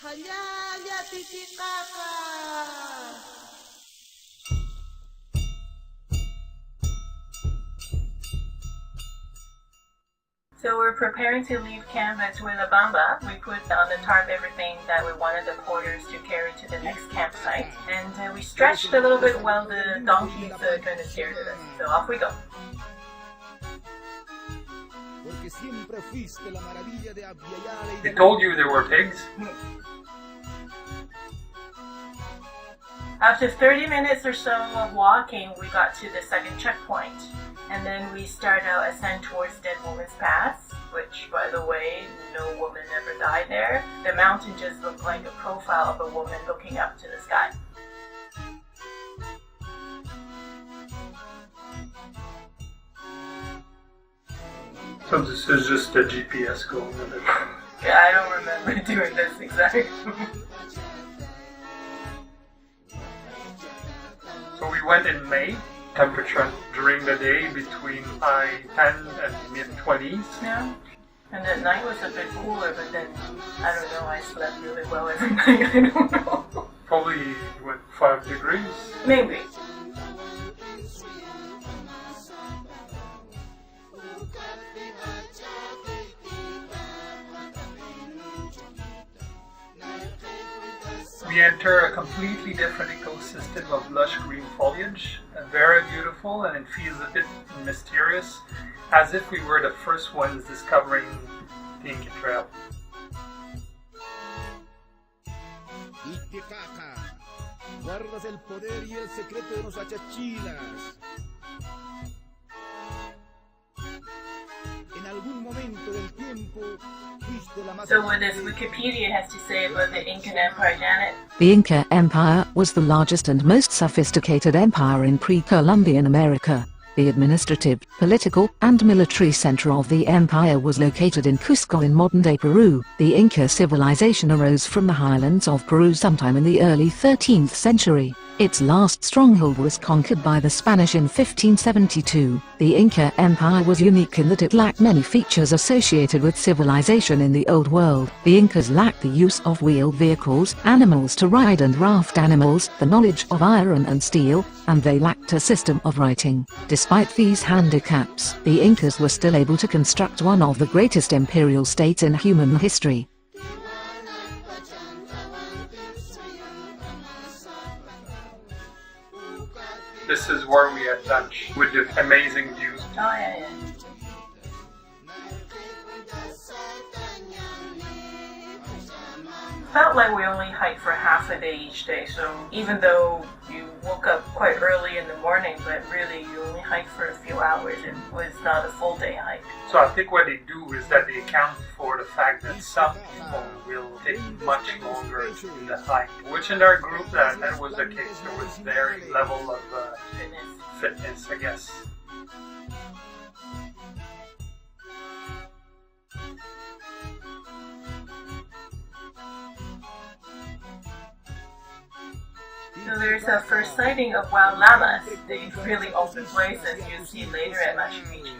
Titikaka! So we're preparing to leave camp at Wiñaypacha. We put on the tarp everything that we wanted the porters to carry to the next campsite. And we stretched a little bit while the donkeys kind of stared at us. So off we go. They told you there were pigs? After 30 minutes or so of walking, we got to the second checkpoint. And then we start our ascent towards Dead Woman's Pass, which, by the way, no woman ever died there. The mountain just looked like a profile of a woman looking up to the sky. So this is just a GPS going with it. Yeah, I don't remember doing this exactly. So we went in May. Temperature during the day between high 10 and mid 20s. Yeah. And at night was a bit cooler, but then, I don't know, I slept really well every night, I don't know. Probably went 5 degrees. Maybe. We enter a completely different ecosystem of lush green foliage, very beautiful, and it feels a bit mysterious, as if we were the first ones discovering the Inca Trail. Titikaka, guardas el poder y el secreto de los achachilas. En algún momento del tiempo, viste la más. So what does Wikipedia has to say about the Incan Empire, Janet? The Inca Empire was the largest and most sophisticated empire in pre-Columbian America. The administrative, political, and military center of the empire was located in Cusco in modern-day Peru. The Inca civilization arose from the highlands of Peru sometime in the early 13th century. Its last stronghold was conquered by the Spanish in 1572. The Inca Empire was unique in that it lacked many features associated with civilization in the Old World. The Incas lacked the use of wheeled vehicles, animals to ride and raft animals, the knowledge of iron and steel, and they lacked a system of writing. Despite these handicaps, the Incas were still able to construct one of the greatest imperial states in human history. This is where we had lunch with the amazing views. Oh, yeah. Felt like we only hiked for half a day each day, so even though you woke up quite early in the morning, but really you only hiked for a few hours, it was not a full day hike. So I think what they do is that they account for the fact that some people will take much longer in the hike, which in our group that was the case. There was very level of fitness, I guess. So there's a first sighting of wild llamas, the really open place as you'll see later at Machu Picchu.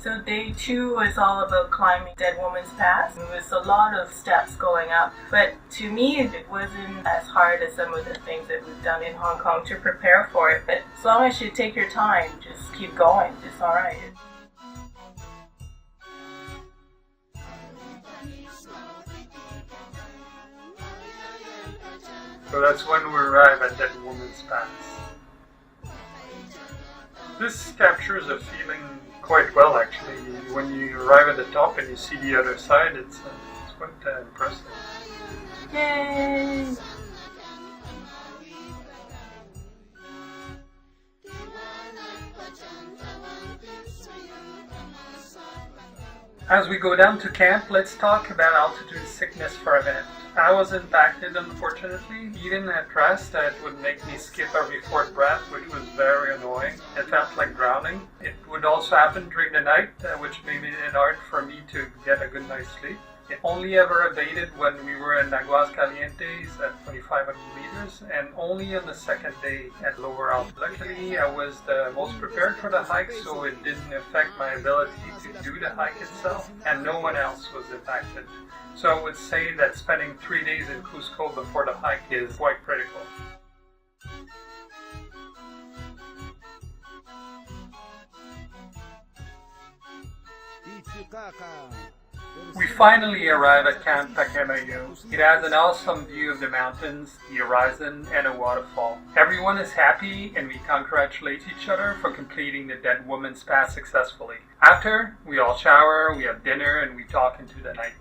So day 2 was all about climbing Dead Woman's Pass. It was a lot of steps going up, but to me it wasn't as hard as some of the things that we've done in Hong Kong to prepare for it. But as long as you take your time, just keep going, it's alright. So that's when we arrive at Dead Woman's Pass. This captures a feeling quite well, actually. When you arrive at the top and you see the other side, it's quite impressive. Yay! As we go down to camp, let's talk about altitude sickness for a minute. I was impacted, unfortunately. Eating at rest, that would make me skip every fourth breath, which was very annoying. It felt like drowning. It would also happen during the night, which made it hard for me to get a good night's sleep. It only ever abated when we were in Aguascalientes at 2,500 meters, and only on the second day at lower altitude. Luckily, I was the most prepared for the hike, so it didn't affect my ability to do the hike itself, and no one else was impacted. So I would say that spending 3 days in Cusco before the hike is quite critical. Titikaka. We finally arrive at Camp Pacamayo. It has an awesome view of the mountains, the horizon, and a waterfall. Everyone is happy and we congratulate each other for completing the Dead Woman's Pass successfully. After, we all shower, we have dinner, and we talk into the night.